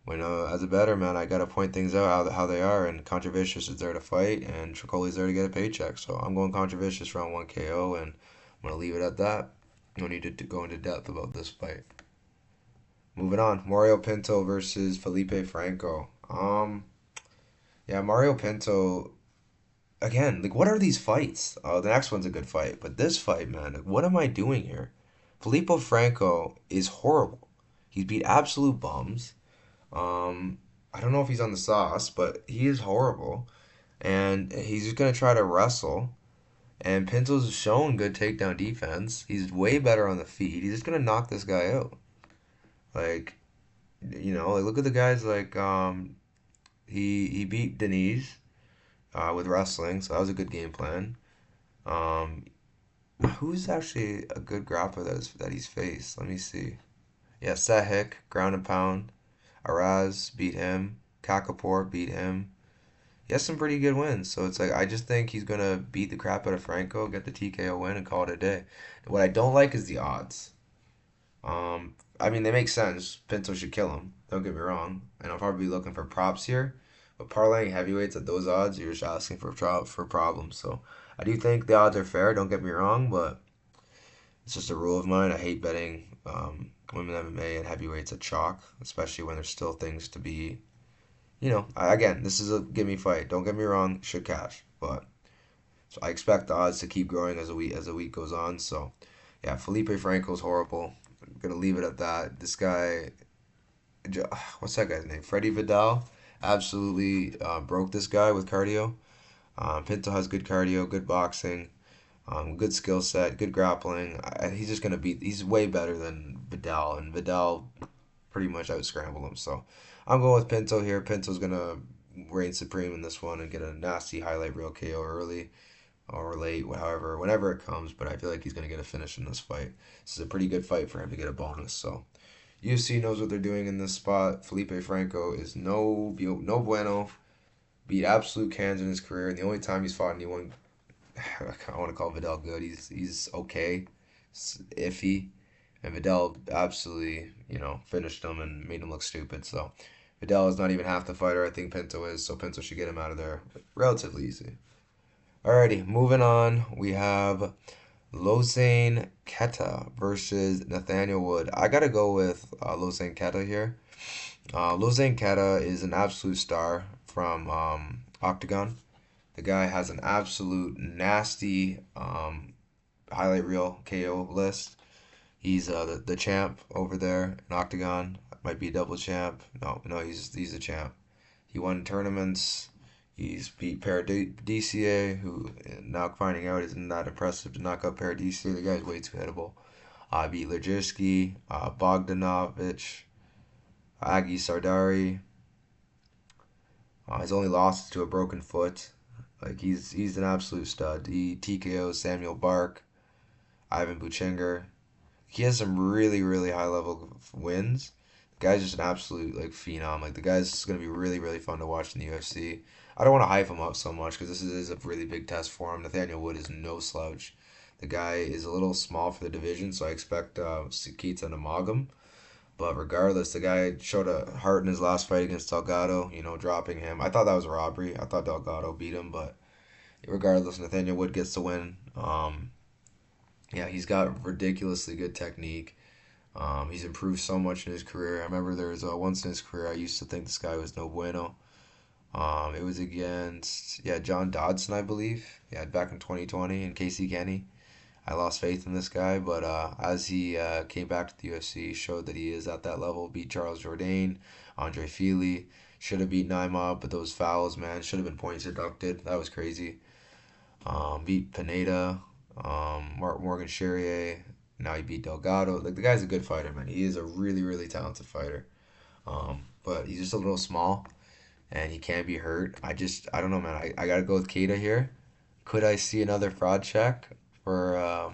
as a better man, I gotta point things out how they are. And Contravicious is there to fight, and Tricoli's there to get a paycheck. So I'm going Contravicious round one KO, and I'm gonna leave it at that. No need to go into depth about this fight. Moving on, Mario Pinto versus Felipe Franco. Yeah, Mario Pinto. Again, like, what are these fights? The next one's a good fight, but this fight, man, like, what am I doing here? Felipe Franco is horrible. He's beat absolute bums. I don't know if he's on the sauce, but he is horrible, and he's just gonna try to wrestle. And Pinto's shown good takedown defense. He's way better on the feet. He's just gonna knock this guy out. Like, like look at the guys like he beat Denise with wrestling, so that was a good game plan. Um, who's actually a good grappler that he's faced? Let me see. Yeah, Sehik, ground and pound. Araz beat him. Kakapor beat him. He has some pretty good wins, so it's like I just think he's gonna beat the crap out of Franco, get the TKO win, and call it a day. What I don't like is the odds. I mean, they make sense. Pinto should kill him. Don't get me wrong. And I'll probably be looking for props here. But parlaying heavyweights at those odds, you're just asking for problems. So I do think the odds are fair. Don't get me wrong, but It's just a rule of mine. I hate betting women MMA and heavyweights at chalk, especially when there's still things to be. Again, this is a gimme fight. Don't get me wrong, should cash, but so I expect the odds to keep growing as the week goes on. So yeah, Felipe Franco's horrible. I'm gonna leave it at that. This guy, what's that guy's name? Freddie Vidal, absolutely broke this guy with cardio. Pinto has good cardio, good boxing, good skill set, good grappling. He's just gonna beat. He's way better than Vidal, and Vidal pretty much out scrambled him. So I'm going with Pinto here. Pinto's gonna reign supreme in this one and get a nasty highlight reel KO early or late, however, whenever it comes. But I feel like he's gonna get a finish in this fight. This is a pretty good fight for him to get a bonus. So UFC knows what they're doing in this spot. Felipe Franco is no bueno. Beat absolute cans in his career, and the only time he's fought anyone, I want to call Vidal good. He's okay, it's iffy, and Vidal absolutely finished him and made him look stupid. So Vidal is not even half the fighter I think Pinto is. So Pinto should get him out of there relatively easy. Alrighty, moving on. We have Losane Keta versus Nathaniel Wood. I gotta go with Losane Keta here. Losane Keta is an absolute star from Octagon. The guy has an absolute nasty highlight reel KO list. He's the champ over there in Octagon. Might be a double champ. No, he's a champ. He won tournaments. He's beat Paradisia, who now finding out isn't that impressive to knock out Paradisia. The guy's way too hittable. Beat Lejersky, Bogdanovich, Agi Sardari. His only loss is to a broken foot. Like he's an absolute stud. He TKO Samuel Bark, Ivan Buchinger. He has some really high level wins. The guy's just an absolute like phenom. Like the guy's gonna be really fun to watch in the UFC. I don't want to hype him up so much because this is a really big test for him. Nathaniel Wood is no slouch. The guy is a little small for the division, so I expect Sakita to mog him. But regardless, the guy showed a heart in his last fight against Delgado, dropping him. I thought that was a robbery. I thought Delgado beat him, but regardless, Nathaniel Wood gets the win. Yeah, he's got ridiculously good technique. He's improved so much in his career. I remember there was once in his career I used to think this guy was no bueno. It was against John Dodson, I believe. Yeah, back in 2020, and Casey Kenny. I lost faith in this guy, but as he came back to the UFC, he showed that he is at that level. Beat Charles Jourdain, Andre Fili. Should have beat Naimov, but those fouls, man, should have been points deducted. That was crazy. Beat Pineda, Morgan Charrier. Now he beat Delgado. Like the guy's a good fighter, man. He is a really talented fighter. But he's just a little small, and he can't be hurt. I don't know, man. I gotta go with Keita here. Could I see another fraud check for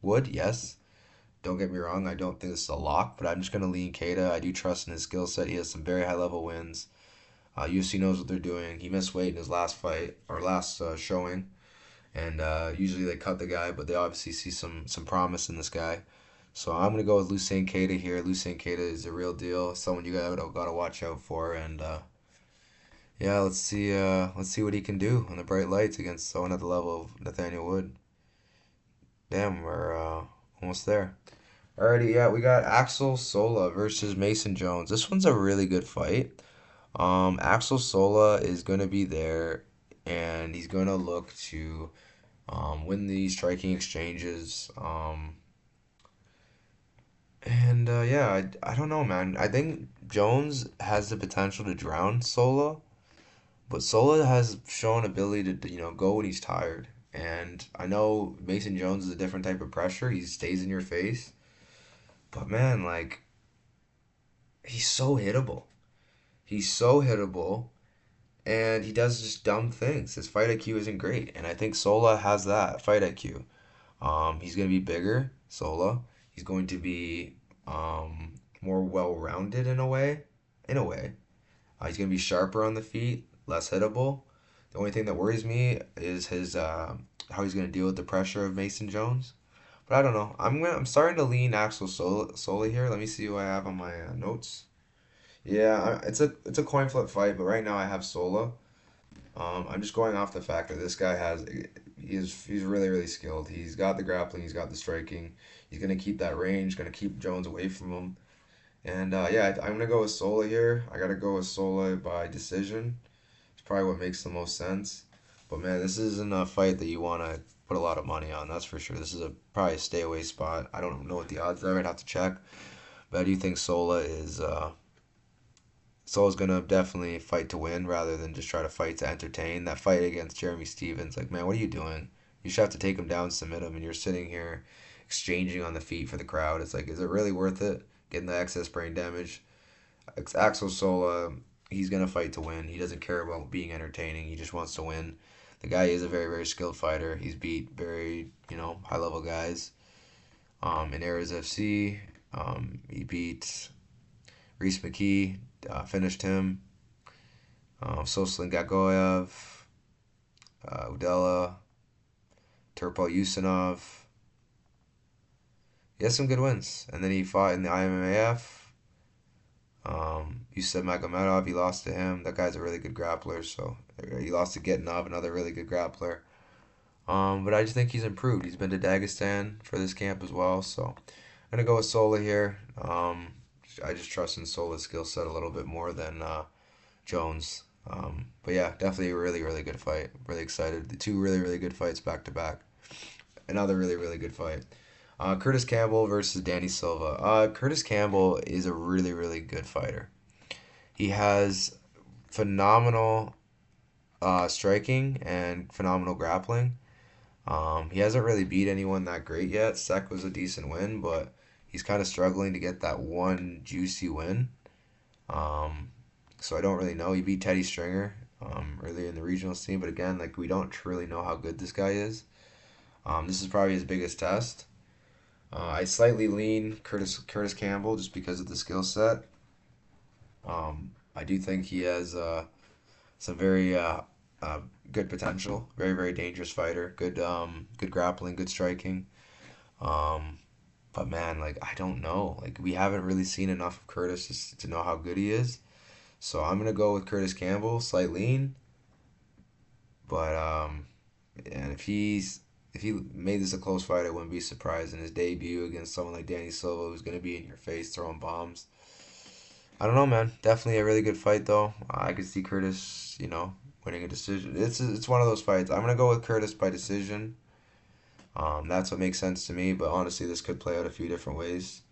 Wood? Yes. Don't get me wrong. I don't think this is a lock, but I'm just gonna lean Keita. I do trust in his skill set. He has some very high level wins. UFC knows what they're doing. He missed weight in his last fight or last showing, and usually they cut the guy, but they obviously see some promise in this guy. So I'm gonna go with Lucien Keita here. Lucien Keita is a real deal, someone you gotta watch out for, and yeah, let's see what he can do on the bright lights against someone at the level of Nathaniel Wood. Damn, we're almost there. Alrighty, yeah, we got Axel Sola versus Mason Jones. This one's a really good fight. Axel Sola is gonna be there, and he's gonna look to win these striking exchanges. And yeah, I don't know, man. I think Jones has the potential to drown Sola, but Sola has shown ability to go when he's tired. And I know Mason Jones is a different type of pressure. He stays in your face, but man, like he's so hittable. He's so hittable, and he does just dumb things. His fight IQ isn't great, and I think Sola has that fight IQ. He's gonna be bigger, Sola. He's going to be more well-rounded in a way. In a way, he's gonna be sharper on the feet, less hittable. The only thing that worries me is his how he's gonna deal with the pressure of Mason Jones. But I don't know. I'm starting to lean Axel Sola here. Let me see who I have on my notes. Yeah, it's a coin flip fight, but right now I have Sola. I'm just going off the fact that this guy he's really really skilled. He's got the grappling, he's got the striking. He's gonna keep that range, gonna keep Jones away from him. And yeah, I'm gonna go with Sola here. I gotta go with Sola by decision. It's probably what makes the most sense. But man, this isn't a fight that you wanna put a lot of money on. That's for sure. This is probably a stay away spot. I don't know what the odds are. I'd have to check. But I do think Solo's gonna definitely fight to win rather than just try to fight to entertain. That fight against Jeremy Stevens, like man, what are you doing? You should have to take him down, submit him, and you're sitting here exchanging on the feet for the crowd. It's like, is it really worth it? Getting the excess brain damage. Axel Sola, he's gonna fight to win. He doesn't care about being entertaining. He just wants to win. The guy is a very very skilled fighter. He's beat very high level guys. In Ares FC, he beat Reese McKee, finished him. Soslin Gagoyev, Udella, Turpo Usinov. He has some good wins. And then he fought in the IMMAF. Yusef Magomedov, he lost to him. That guy's a really good grappler. So he lost to Getnov, another really good grappler. But I just think he's improved. He's been to Dagestan for this camp as well. So I'm going to go with Sola here. I just trust in Sola's skill set a little bit more than Jones. But yeah, definitely a really, really good fight. Really excited. The two really, really good fights back to back. Another really, really good fight. Curtis Campbell versus Danny Silva. Curtis Campbell is a really, really good fighter. He has phenomenal striking and phenomenal grappling. He hasn't really beat anyone that great yet. Sek was a decent win, but he's kind of struggling to get that one juicy win. So I don't really know. He beat Teddy Stringer earlier in the regional scene, but again, like we don't really know how good this guy is. This is probably his biggest test. I slightly lean Curtis Campbell just because of the skill set. I do think he has some very good potential. Very very dangerous fighter. Good grappling, good striking. But man, like I don't know. Like we haven't really seen enough of Curtis to know how good he is. So I'm gonna go with Curtis Campbell, slight lean. But and if he made this a close fight, I wouldn't be surprised in his debut against someone like Danny Silva, who's gonna be in your face throwing bombs. I don't know, man. Definitely a really good fight though. I could see Curtis, winning a decision. It's one of those fights. I'm gonna go with Curtis by decision. That's what makes sense to me. But honestly, this could play out a few different ways.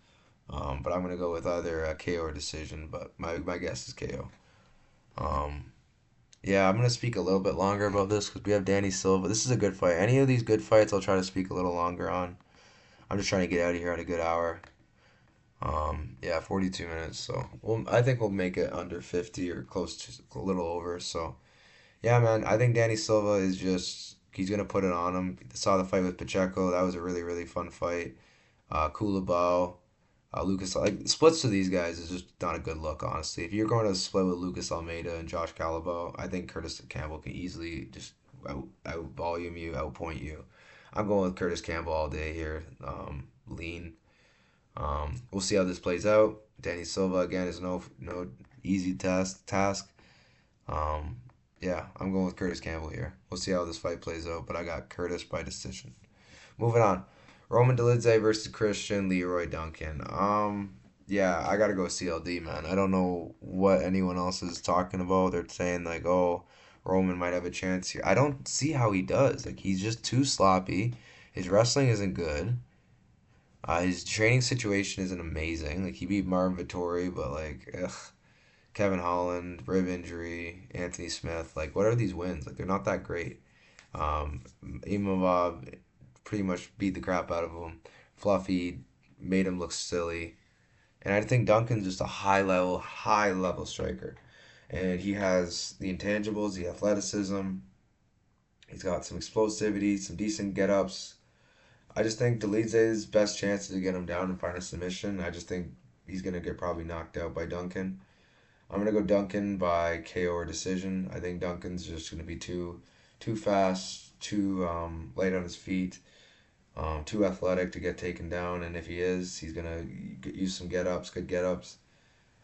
But I'm gonna go with either a KO or decision. But my guess is KO. Yeah, I'm gonna speak a little bit longer about this because we have Danny Silva. This is a good fight. Any of these good fights, I'll try to speak a little longer on. I'm just trying to get out of here at a good hour. Yeah, 42 minutes. So I think we'll make it under 50 or close to a little over. So yeah, man, I think Danny Silva is just he's gonna put it on him. Saw the fight with Pacheco. That was a really really fun fight. Kulabau, Lucas, like splits to these guys is just not a good look, honestly. If you're going to split with Lucas Almeida and Josh Calabau, I think Curtis Campbell can easily just out volume you, outpoint you. I'm going with Curtis Campbell all day here. Lean. We'll see how this plays out. Danny Silva again is no easy task. Yeah, I'm going with Curtis Campbell here. We'll see how this fight plays out, but I got Curtis by decision. Moving on. Roman Dolidze versus Christian Leroy Duncan. Yeah, I gotta go CLD, man. I don't know what anyone else is talking about. They're saying like, oh, Roman might have a chance here. I don't see how he does. Like he's just too sloppy. His wrestling isn't good. His training situation isn't amazing. Like he beat Marvin Vittori, but like, ugh. Kevin Holland, rib injury, Anthony Smith. Like, what are these wins? Like, they're not that great. Imavov pretty much beat the crap out of him. Fluffy made him look silly. And I think Duncan's just a high level striker. And he has the intangibles, the athleticism. He's got some explosivity, some decent get ups. I just think Dolidze's best chance is to get him down and find a submission. I just think he's going to get probably knocked out by Duncan. I'm going to go Duncan by KO or decision. I think Duncan's just going to be too fast, too light on his feet. Too athletic to get taken down, and if he is, he's gonna use some good get ups.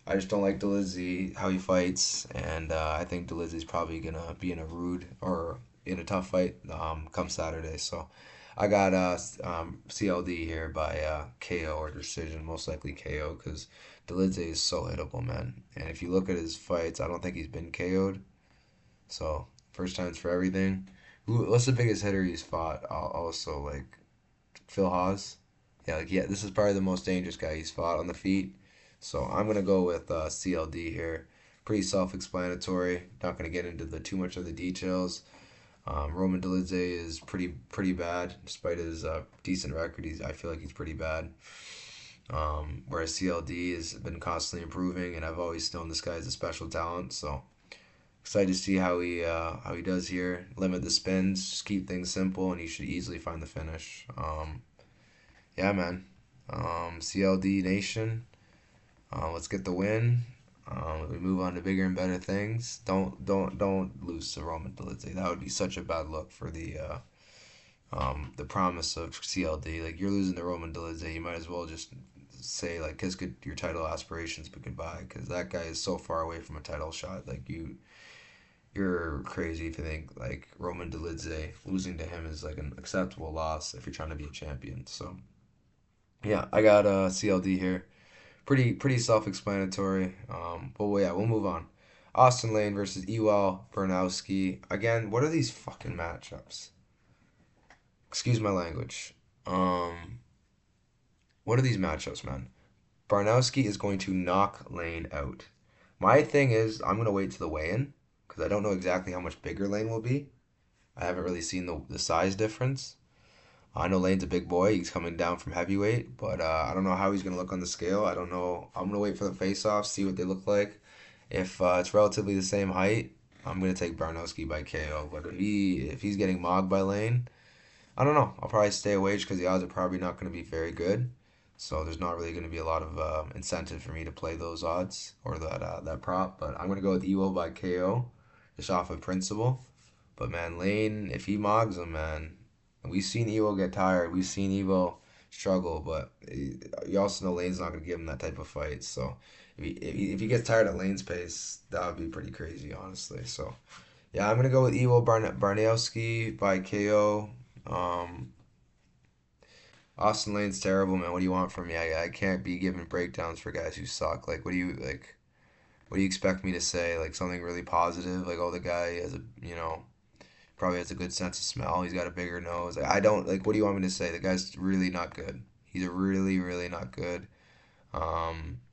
I just don't like Dolidze how he fights, and I think Dolidze's probably gonna be in a rude or in a tough fight come Saturday. So I got CLD here by KO or decision, most likely KO, because Dolidze is so hittable, man. And if you look at his fights, I don't think he's been KO'd. So first times for everything. What's the biggest hitter he's fought? Also, like Phil Haas. Yeah, like yeah, this is probably the most dangerous guy he's fought on the feet. So I'm gonna go with CLD here. Pretty self-explanatory. Not gonna get into the too much of the details. Roman Dolidze is pretty bad, despite his decent record. I feel like he's pretty bad. Whereas CLD has been constantly improving, and I've always known this guy as a special talent. So excited to see how he does here. Limit the spins, just keep things simple, and he should easily find the finish. Yeah, man. CLD Nation. Let's get the win. We move on to bigger and better things. Don't lose to Roman Dolidze. That would be such a bad look for the promise of CLD. Like you're losing to Roman Dolidze, you might as well just say like kiss your title aspirations but goodbye, because that guy is so far away from a title shot. Like you're crazy if you think like Roman Dolidze losing to him is like an acceptable loss if you're trying to be a champion. So yeah, I got CLD here. Pretty self-explanatory. But yeah, we'll move on. Austin Lane versus Ewell Bernowski. Again, what are these fucking matchups? Excuse my language. What are these matchups, man? Barnowski is going to knock Lane out. My thing is, I'm gonna wait to the weigh-in because I don't know exactly how much bigger Lane will be. I haven't really seen the size difference. I know Lane's a big boy. He's coming down from heavyweight, but I don't know how he's going to look on the scale. I don't know. I'm going to wait for the face-off, see what they look like. If it's relatively the same height, I'm going to take Barnowski by KO. But if he's getting mogged by Lane, I don't know. I'll probably stay away because the odds are probably not going to be very good. So there's not really going to be a lot of incentive for me to play those odds or that prop. But I'm going to go with Ewo by KO, just off of principle. But man, Lane, if he mogs him, man, we've seen Evo get tired. We've seen Evo struggle, but you also know Lane's not going to give him that type of fight. So if he gets tired at Lane's pace, that would be pretty crazy, honestly. So yeah, I'm going to go with Evo Barnowski by KO. Austin Lane's terrible, man. What do you want from me? I can't be giving breakdowns for guys who suck. Like, what do you like? What do you expect me to say? Like something really positive? Like, oh, the guy has a probably has a good sense of smell. He's got a bigger nose. Like, I don't like. What do you want me to say? The guy's really not good. He's really not good.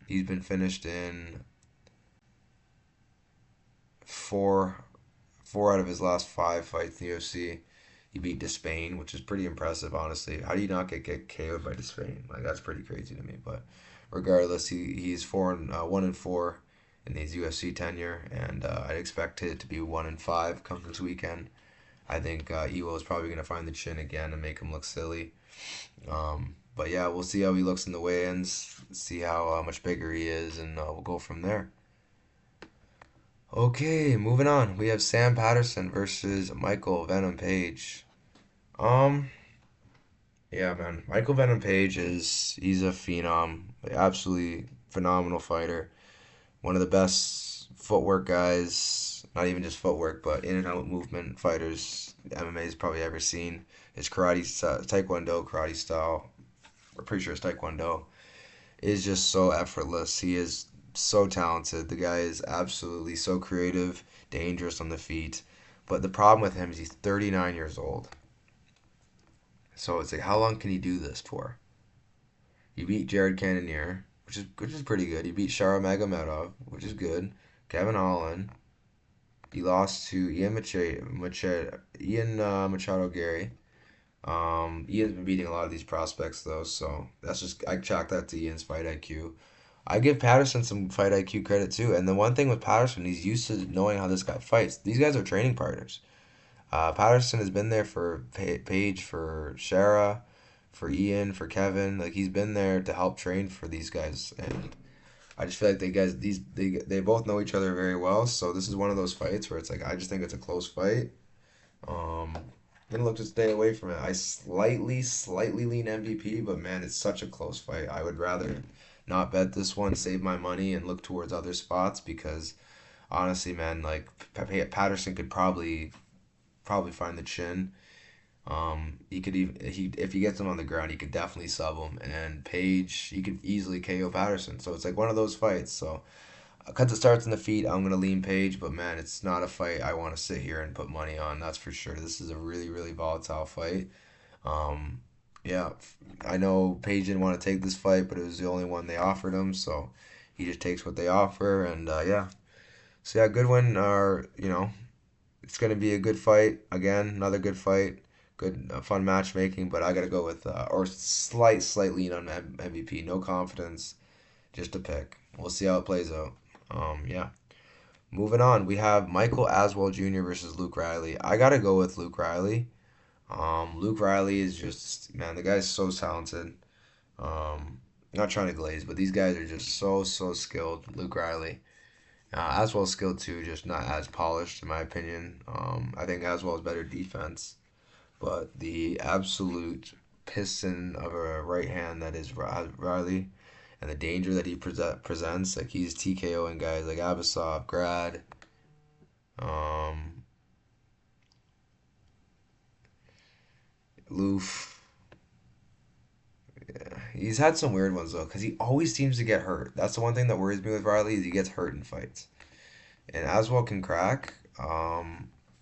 He's been finished in four four out of his last five fights in the UFC. He beat Despain, which is pretty impressive, honestly. How do you not get KO'd by Despain? Like that's pretty crazy to me. But regardless, he's 1-4 in his UFC tenure, and I'd expect it to be 1-5 come this weekend. I think Ewo is probably going to find the chin again and make him look silly. But yeah, we'll see how he looks in the weigh-ins, see how much bigger he is, and we'll go from there. Okay, moving on. We have Sam Patterson versus Michael Venom Page. Um, yeah, man. Michael Venom Page he's a phenom, absolutely phenomenal fighter. One of the best footwork guys, not even just footwork, but in and out movement fighters MMA's probably ever seen. His Taekwondo karate style, I'm pretty sure it's Taekwondo, is just so effortless. He is so talented. The guy is absolutely so creative, dangerous on the feet. But the problem with him is he's 39 years old. So it's like, how long can he do this for? You beat Jared Cannonier, which is pretty good. You beat Shara Magomedov, which is good. Kevin Holland. You lost to Machado Gary. Ian's been beating a lot of these prospects though, so I chalk that to Ian's fight IQ. I give Patterson some fight IQ credit too, and the one thing with Patterson, he's used to knowing how this guy fights. These guys are training partners. Patterson has been there for Paige, for Shara, for Ian, for Kevin. Like he's been there to help train for these guys, and I just feel like they both know each other very well. So this is one of those fights where it's like I just think it's a close fight. Gonna look to stay away from it. I slightly lean MVP, but man, it's such a close fight. I would rather not bet this one, save my money, and look towards other spots because honestly, man, like Patterson could probably probably find the chin. He could even if he gets him on the ground, he could definitely sub him. And Page, he could easily KO Patterson. So it's like one of those fights. So because it starts in the feet, I'm gonna lean Page. But man, it's not a fight I want to sit here and put money on. That's for sure. This is a really really volatile fight. Um, yeah, I know Page didn't want to take this fight, but it was the only one they offered him. So he just takes what they offer. And yeah, so yeah, good one. It's gonna be a good fight again. Another good fight. Good, fun matchmaking, but I gotta go with or slight lean on MVP. No confidence, just a pick. We'll see how it plays out. Yeah. Moving on, we have Michael Aswell Jr. versus Luke Riley. I gotta go with Luke Riley. Luke Riley is just man, the guy's so talented. Not trying to glaze, but these guys are just so skilled. Luke Riley, Aswell's skilled too, just not as polished in my opinion. I think Aswell's better defense. But the absolute piston of a right hand that is Riley, and the danger that he presents, like he's TKOing guys like Abasov, Grad, um, Loof. Yeah, he's had some weird ones though, because he always seems to get hurt. That's the one thing that worries me with Riley is he gets hurt in fights. And Aswell can crack.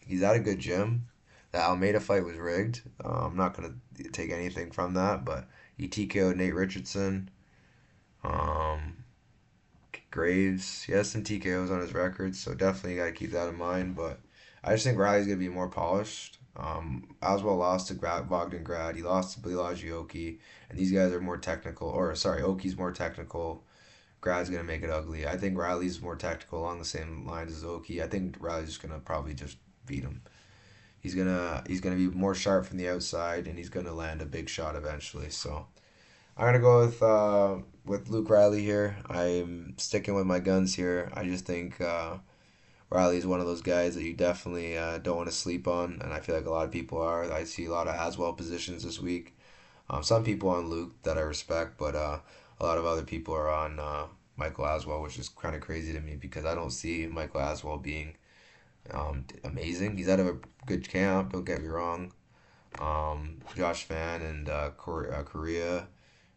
He's at a good gym. The Almeida fight was rigged. I'm not gonna take anything from that, but he TKO'd Nate Richardson. Um, Graves, he has some TKOs on his record, so definitely got to keep that in mind. But I just think Riley's gonna be more polished. Oswald lost to Bogdan Grad. He lost to Bilaji Oki, and these guys are more technical. Or sorry, Oki's more technical. Grad's gonna make it ugly. I think Riley's more tactical along the same lines as Oki. I think Riley's just gonna probably just beat him. He's gonna be more sharp from the outside, and he's gonna land a big shot eventually. So I'm gonna go with Luke Riley here. I'm sticking with my guns here. I just think Riley's one of those guys that you definitely don't want to sleep on, and I feel like a lot of people are. I see a lot of Aswell positions this week. Some people on Luke that I respect, but a lot of other people are on Michael Aswell, which is kind of crazy to me because I don't see Michael Aswell being amazing. He's out of a good camp. Don't get me wrong. Josh Fan and Korea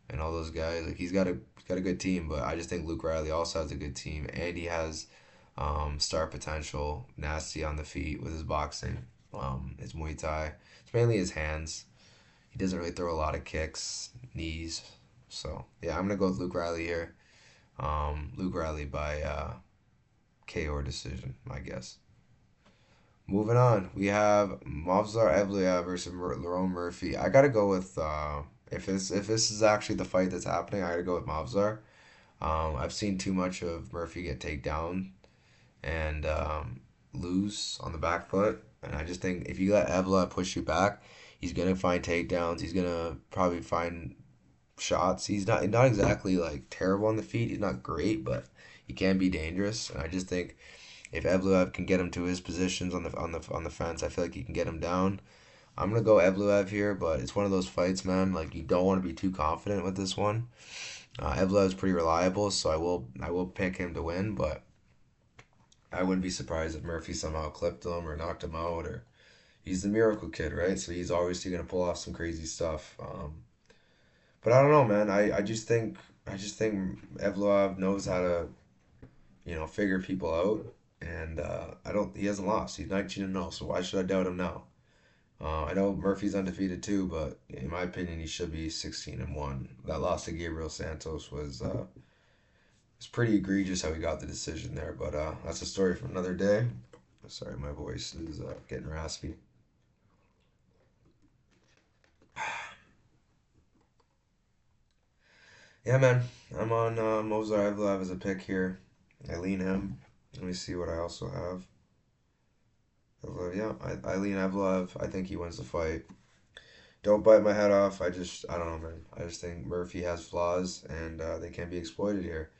and all those guys. Like he's got a good team, but I just think Luke Riley also has a good team, and he has star potential, nasty on the feet with his boxing, his Muay Thai. It's mainly his hands. He doesn't really throw a lot of kicks, knees. So yeah, I'm gonna go with Luke Riley here. Luke Riley by KO decision, I guess. Moving on, we have Movsar Evloev versus Lerone Murphy. I gotta go with if this is actually the fight that's happening, I gotta go with Movsar. I've seen too much of Murphy get takedown and lose on the back foot, and I just think if you let Evloev push you back, he's gonna find takedowns. He's gonna probably find shots. He's not exactly like terrible on the feet. He's not great, but he can be dangerous. And I just think if Evloev can get him to his positions on the fence, I feel like he can get him down. I'm gonna go Evloev here, but it's one of those fights, man. Like you don't want to be too confident with this one. Evloev's pretty reliable, so I will pick him to win, but I wouldn't be surprised if Murphy somehow clipped him or knocked him out, or he's the miracle kid, right? So he's obviously gonna pull off some crazy stuff. But I don't know, man. I just think Evloev knows how to figure people out, and I don't. He hasn't lost. He's 19-0. So why should I doubt him now? I know Murphy's undefeated too, but in my opinion, he should be 16-1. That loss to Gabriel Santos was pretty egregious how he got the decision there. But that's a story for another day. Sorry, my voice is getting raspy. Yeah, man. I'm on Mozart Evloev as a pick here. I lean him. Let me see what I also have. Evloev, yeah, I lean Evloev. I think he wins the fight. Don't bite my head off. I don't know, man. I just think Murphy has flaws, and they can be exploited here.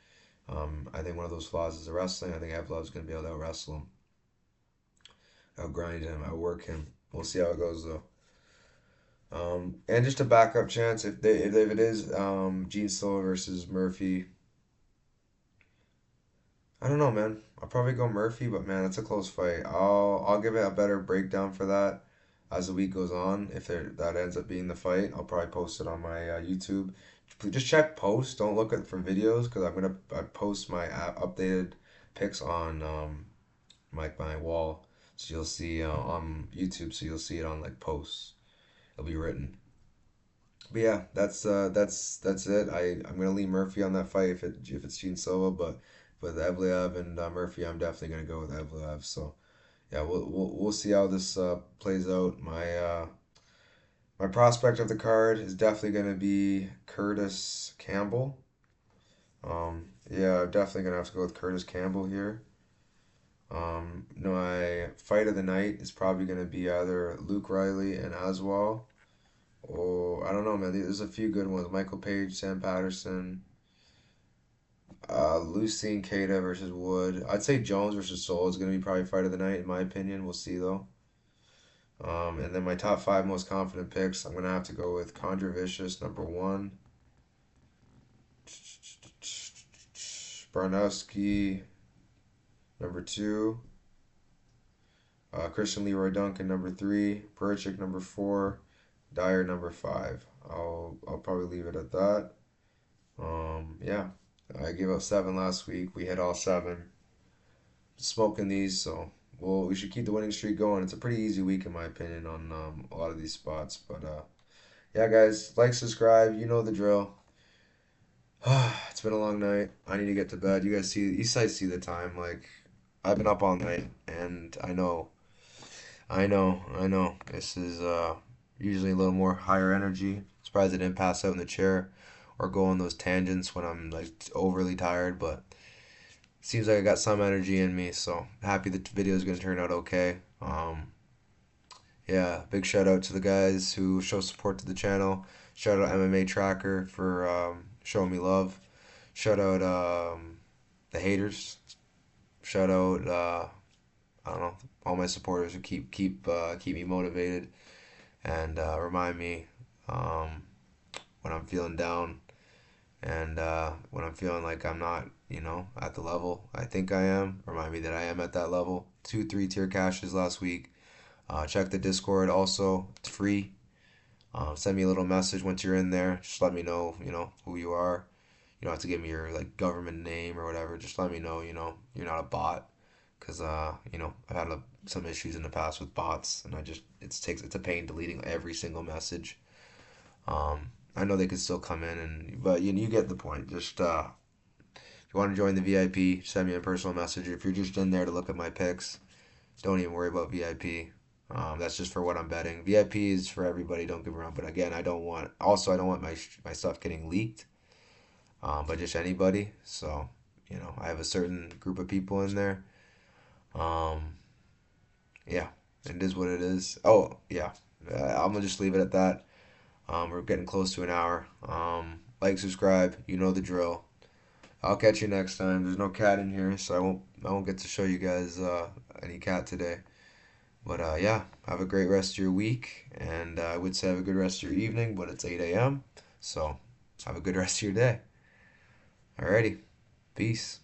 I think one of those flaws is the wrestling. I think Evloev's going to be able to out wrestle him, out grind him, outwork him. We'll see how it goes, though. And just a backup chance if it is Gene Silva versus Murphy. I don't know, man. I'll probably go Murphy, but man, it's a close fight. I'll give it a better breakdown for that as the week goes on. If that ends up being the fight, I'll probably post it on my YouTube. Just check posts. Don't look at for videos because I post my updated pics on my wall, so you'll see on YouTube. So you'll see it on like posts. It'll be written. But yeah, that's it. I'm gonna leave Murphy on that fight if it's Gene Silva, but with Evloev and Murphy, I'm definitely gonna go with Evloev. So yeah, we'll see how this plays out. My prospect of the card is definitely gonna be Curtis Campbell. Yeah, I'm definitely gonna have to go with Curtis Campbell here. My fight of the night is probably gonna be either Luke Riley and Aswell. Oh, I don't know, man. There's a few good ones. Michael Page, Sam Patterson, Lucine Keita versus Wood. I'd say Jones versus Soul is going to be probably fight of the night, in my opinion. We'll see, though. And then my top five most confident picks, I'm going to have to go with Contra Vicious, number one. Barnowski, number two. Christian Leroy Duncan, number three. Perchik, number four. Dyer, number five. I'll probably leave it at that. Yeah, I gave out seven last week. We hit all seven. Smoking these, so we should keep the winning streak going. It's a pretty easy week in my opinion on a lot of these spots. But yeah, guys, like, subscribe. You know the drill. It's been a long night. I need to get to bed. You guys see the time. Like, I've been up all night, and I know. This is usually a little more higher energy. Surprised I didn't pass out in the chair or go on those tangents when I'm like overly tired, but seems like I got some energy in me, so happy the video is gonna turn out okay. Yeah, big shout out to the guys who show support to the channel. Shout out MMA Tracker for showing me love. Shout out the haters. Shout out I don't know, all my supporters who keep me motivated and remind me um, when I'm feeling down and when I'm feeling like I'm not, at the level I think I am. Remind me that I am at that level. 2 3 tier caches last week. Check the Discord also. It's free. Send me a little message once you're in there. Just let me know, who you are. You don't have to give me your like government name or whatever. Just let me know, you're not a bot. Cause I've had some issues in the past with bots, and it's a pain deleting every single message. I know they could still come in, but you get the point. Just if you want to join the VIP, send me a personal message. If you're just in there to look at my picks, don't even worry about VIP. That's just for what I'm betting. VIP is for everybody. Don't get me wrong, but again, I don't want my stuff getting leaked. By just anybody. So I have a certain group of people in there. Um, yeah, it is what it is. Oh yeah, I'm gonna just leave it at that. We're getting close to an hour. Like, subscribe. You know the drill. I'll catch you next time. There's no cat in here, so I won't get to show you guys any cat today. But yeah, have a great rest of your week, and I would say have a good rest of your evening. But it's 8 a.m., so have a good rest of your day. Alrighty, peace.